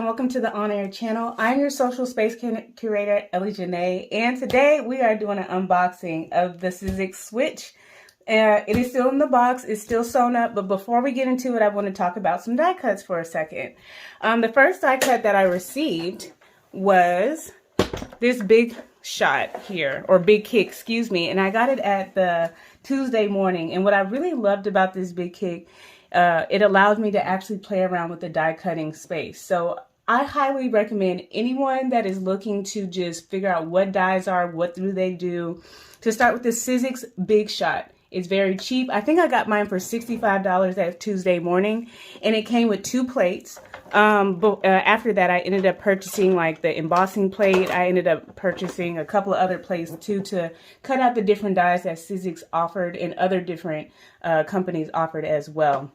and welcome to the on-air channel. I'm your social space curator, Ellie Jńe, and today we are doing an unboxing of the Sizzix switch. It is still in the box, it's still sewn up, but before we get into it, I want to talk about some die cuts for a second. The first die cut that I received was this big shot here, or big kick, excuse me, and I got it at the Tuesday morning. And what I really loved about this big kick, it allowed me to actually play around with the die cutting space. So I highly recommend anyone that is looking to just figure out what dies are, what do they do, to start with the Sizzix Big Shot. It's very cheap. I think I got mine for $65 that Tuesday morning, and it came with 2 plates. But after that, I ended up purchasing like the embossing plate. I ended up purchasing a couple of other plates too to cut out the different dies that Sizzix offered and other different companies offered as well.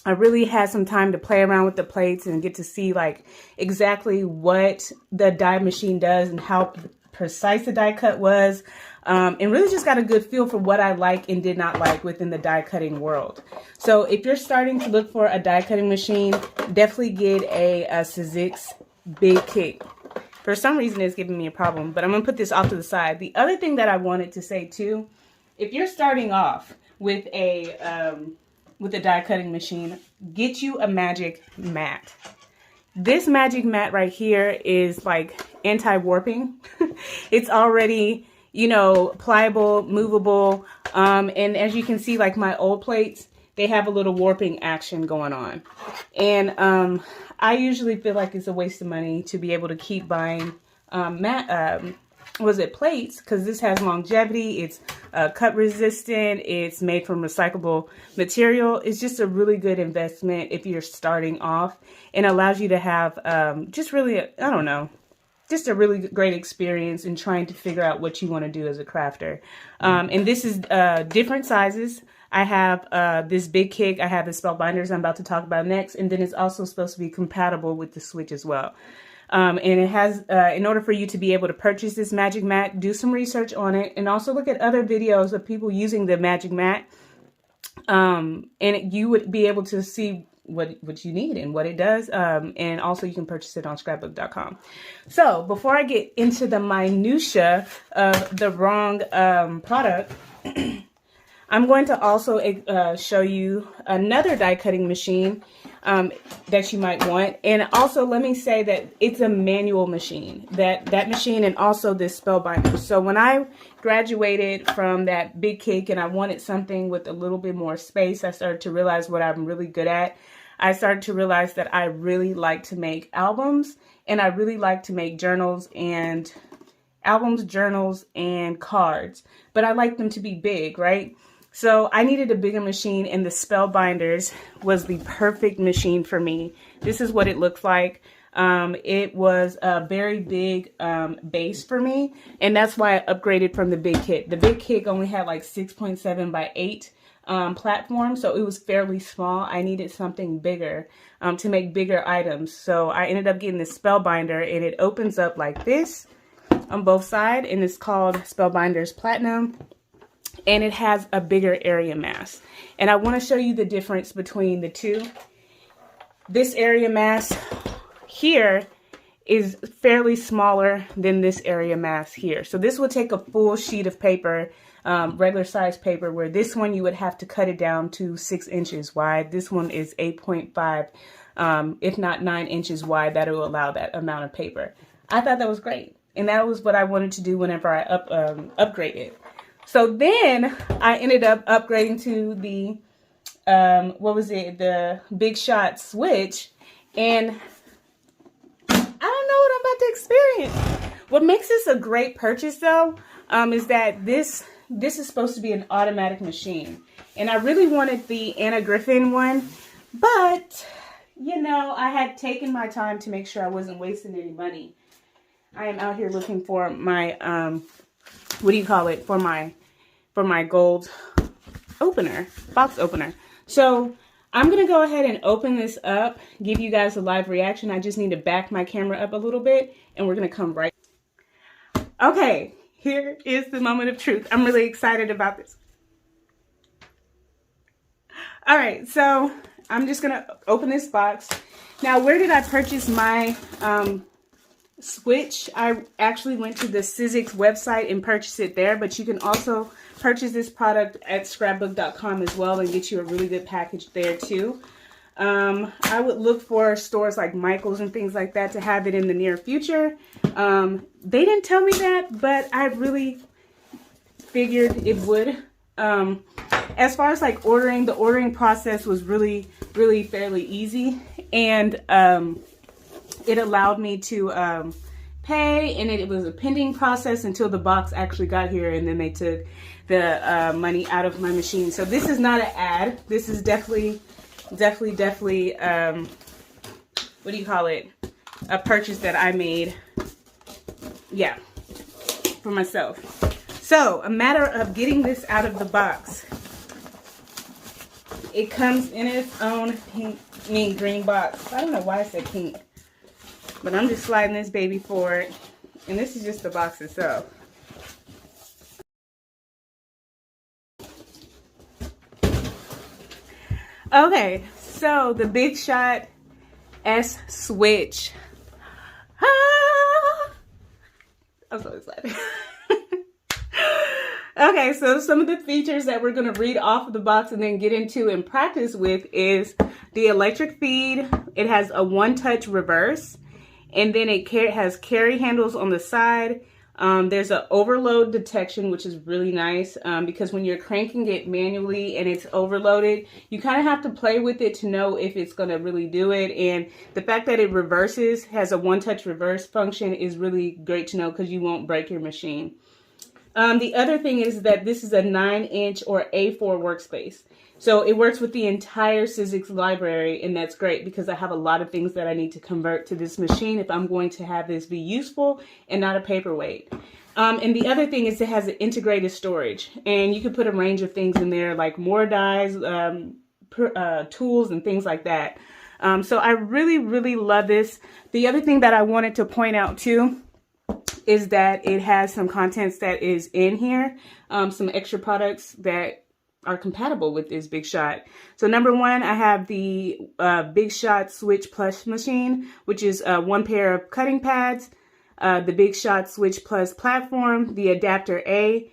I really had some time to play around with the plates and get to see like exactly what the die machine does and how precise the die cut was, and really just got a good feel for what I like and did not like within the die cutting world. So if you're starting to look for a die cutting machine, definitely get a Sizzix Big Kick. For some reason it's giving me a problem, but I'm gonna put this off to the side. The other thing that I wanted to say too, if you're starting off with a die cutting machine, get you a magic mat. This magic mat right here is like anti-warping. It's already, you know, pliable, movable, and as you can see, like my old plates, they have a little warping action going on. And I usually feel like it's a waste of money to be able to keep buying plates, because this has longevity, it's cut resistant, it's made from recyclable material. It's just a really good investment if you're starting off, and allows you to have just really, I don't know, just a really great experience in trying to figure out what you want to do as a crafter. And this is different sizes. I have this big kick, I have the spellbinders I'm about to talk about next, and then it's also supposed to be compatible with the switch as well. And it has, in order for you to be able to purchase this magic mat, do some research on it, and also look at other videos of people using the magic mat. And you would be able to see what you need and what it does. And also you can purchase it on scrapbook.com. So before I get into the minutia of the wrong product, I'm going to also show you another die cutting machine that you might want. And also let me say that it's a manual machine, that machine, and also this spellbinder. So when I graduated from that big kick and I wanted something with a little bit more space, I started to realize what I'm really good at. I started to realize that I really like to make albums, and I really like to make journals and journals and cards, but I like them to be big, right? So I needed a bigger machine, and the Spellbinders was the perfect machine for me. This is what it looks like. It was a very big base for me, and that's why I upgraded from the Big Kick. The Big Kick only had like 6.7 by 8 platform, so it was fairly small. I needed something bigger to make bigger items. So I ended up getting this Spellbinder, and it opens up like this on both sides, and it's called Spellbinders Platinum. And it has a bigger area mass. And I want to show you the difference between the two. This area mass here is fairly smaller than this area mass here. So this would take a full sheet of paper, regular size paper, where this one you would have to cut it down to 6 inches wide. This one is 8.5, if not 9 inches wide. That will allow that amount of paper. I thought that was great. And that was what I wanted to do whenever I upgraded. So then I ended up upgrading to the, the Big Shot switch, and I don't know what I'm about to experience. What makes this a great purchase though, is that this is supposed to be an automatic machine, and I really wanted the Anna Griffin one, but you know, I had taken my time to make sure I wasn't wasting any money. I am out here looking for my, for my gold opener, box opener. So I'm going to go ahead and open this up, give you guys a live reaction. I just need to back my camera up a little bit, and we're going to come right. Okay, here is the moment of truth. I'm really excited about this. All right, so I'm just gonna open this box. Now, where did I purchase my switch? I actually went to the Sizzix website and purchased it there, but you can also purchase this product at scrapbook.com as well and get you a really good package there too. I would look for stores like Michael's and things like that to have it in the near future. They didn't tell me that, but I really figured it would. As far as like ordering, the ordering process was really fairly easy, and it allowed me to pay, and it was a pending process until the box actually got here, and then they took the money out of my machine. So this is not an ad. This is definitely what do you call it, a purchase that I made, yeah, for myself. So a matter of getting this out of the box. It comes in its own pink, green box. I don't know why I said pink, but I'm just sliding this baby forward, and this is just the box itself. Okay, so the Big Shot S Switch. Ah! I'm so excited. Okay, so some of the features that we're going to read off of the box and then get into and practice with is the electric feed. It has a one-touch reverse, and then it has carry handles on the side. There's an overload detection, which is really nice because when you're cranking it manually and it's overloaded, you kind of have to play with it to know if it's going to really do it. And the fact that it reverses, has a one-touch reverse function, is really great to know because you won't break your machine. The other thing is that this is a 9-inch or A4 workspace. So it works with the entire Sizzix library, and that's great because I have a lot of things that I need to convert to this machine if I'm going to have this be useful and not a paperweight. And the other thing is it has an integrated storage, and you can put a range of things in there like more dies, tools, and things like that. So I really love this. The other thing that I wanted to point out too is that it has some contents that is in here, some extra products that are compatible with this Big Shot. So number one, I have the Big Shot Switch Plus machine, which is one pair of cutting pads, the Big Shot Switch Plus platform, the adapter A,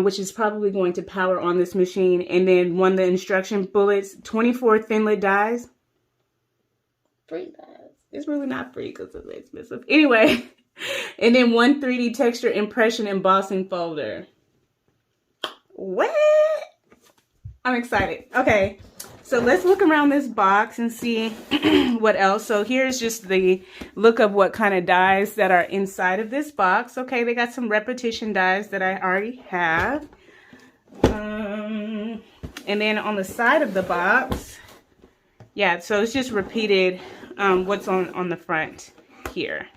which is probably going to power on this machine, and then one of the instruction bullets, 24 thinlet dies. Free dies. It's really not free because it's expensive. Anyway. And then one 3D texture impression embossing folder. What? I'm excited. Okay, so let's look around this box and see what else. So here's just the look of what kind of dies that are inside of this box. Okay, they got some repetition dies that I already have. And then on the side of the box, yeah, so it's just repeated what's on the front here.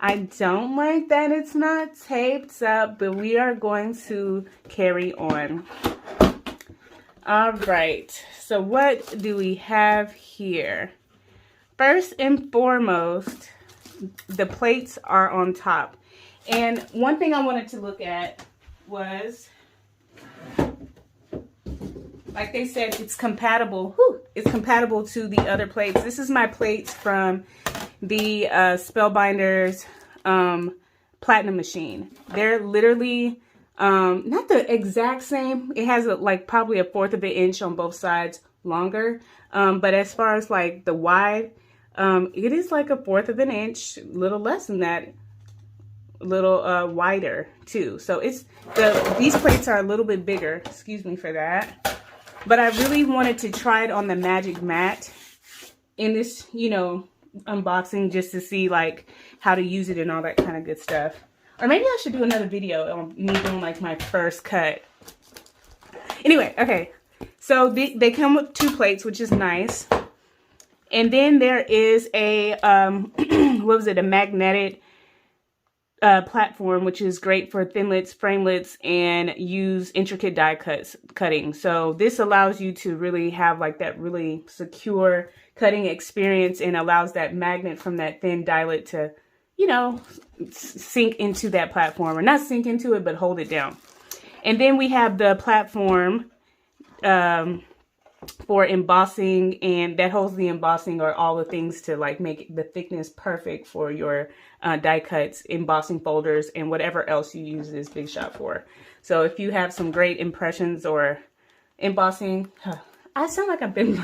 I don't like that it's not taped up, but we are going to carry on. All right, so what do we have here? First and foremost, the plates are on top. And one thing I wanted to look at was, like they said, it's compatible. Whew, it's compatible to the other plates. This is my plates from the Spellbinders Platinum machine. They're literally not the exact same. It has like probably 1/4 of an inch on both sides longer. But as far as like the wide, it is like 1/4 of an inch, a little less than that, a little wider too. So it's these plates are a little bit bigger. Excuse me for that. But I really wanted to try it on the Magic Mat in this, you know, unboxing, just to see like how to use it and all that kind of good stuff. Or maybe I should do another video on me doing like my first cut. Anyway, okay. So they come with 2 plates, which is nice. And then there is a, what was it? A magnetic platform, which is great for thinlets, framelets, and use intricate die cutting. So this allows you to really have like that really secure cutting experience, and allows that magnet from that thin dielet to, you know, sink into that platform, or not sink into it, but hold it down. And then we have the platform for embossing, and that holds the embossing or all the things to like make the thickness perfect for your die cuts, embossing folders, and whatever else you use this Big Shot for. So if you have some great impressions or embossing, I sound like I've been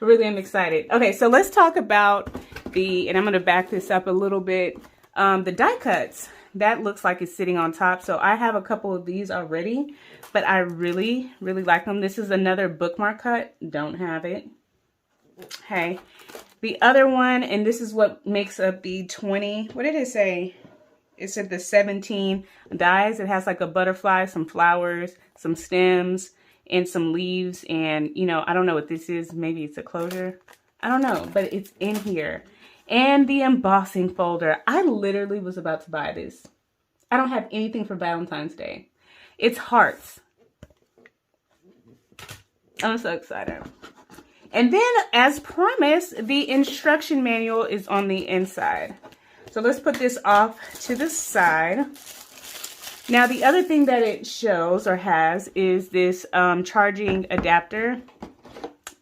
really, I'm excited. Okay, so let's talk about and I'm going to back this up a little bit, the die cuts. That looks like it's sitting on top. So I have a couple of these already, but I really, really like them. This is another bookmark cut. Don't have it. Okay. The other one, and this is what makes up the 20. What did it say? It said the 17 dies. It has like a butterfly, some flowers, some stems, and some leaves. And, you know, I don't know what this is. Maybe it's a closure. I don't know, but it's in here. And the embossing folder. I literally was about to buy this. I don't have anything for Valentine's Day. It's hearts. I'm so excited. And then, as promised, the instruction manual is on the inside. So let's put this off to the side. Now, the other thing that it shows or has is this charging adapter.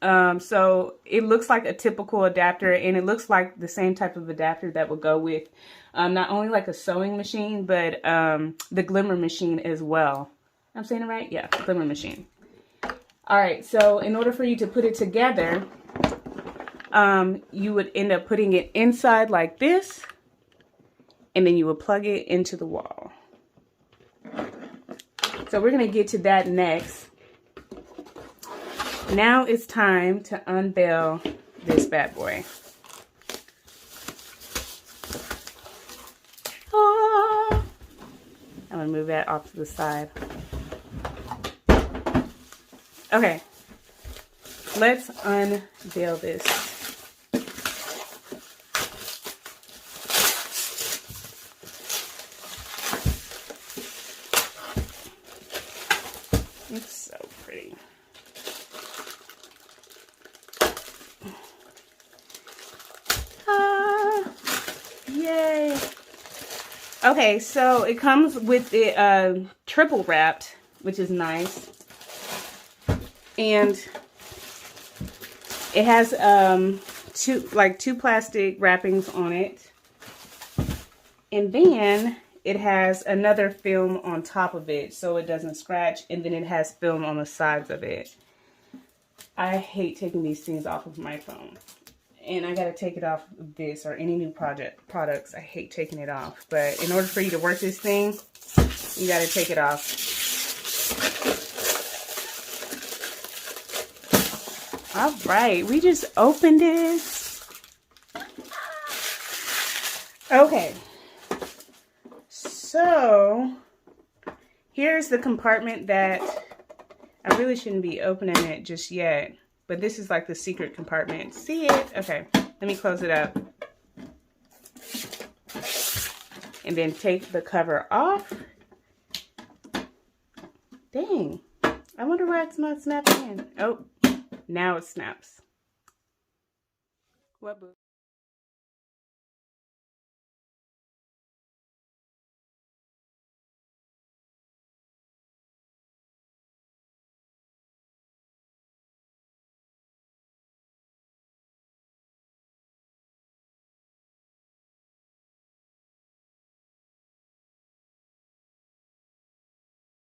So it looks like a typical adapter, and it looks like the same type of adapter that would go with not only like a sewing machine, but the glimmer machine as well. I'm saying it right? Yeah, glimmer machine. All right, so in order for you to put it together, you would end up putting it inside like this, and then you would plug it into the wall. So we're going to get to that next. Now it's time to unveil this bad boy. Ah. I'm going to move that off to the side. Okay, let's unveil this. It's so pretty. Yay. Okay, so it comes with it triple wrapped, which is nice. And it has two plastic wrappings on it. And then it has another film on top of it so it doesn't scratch, and then it has film on the sides of it. I hate taking these things off of my phone. And I gotta take it off of this or any new products. I hate taking it off. But in order for you to work this thing, you gotta take it off. All right, we just opened this. Okay. So here's the compartment that I really shouldn't be opening it just yet. But this is like the secret compartment. See it? Okay, let me close it up. And then take the cover off. Dang, I wonder why it's not snapping in. Oh, now it snaps. What boo?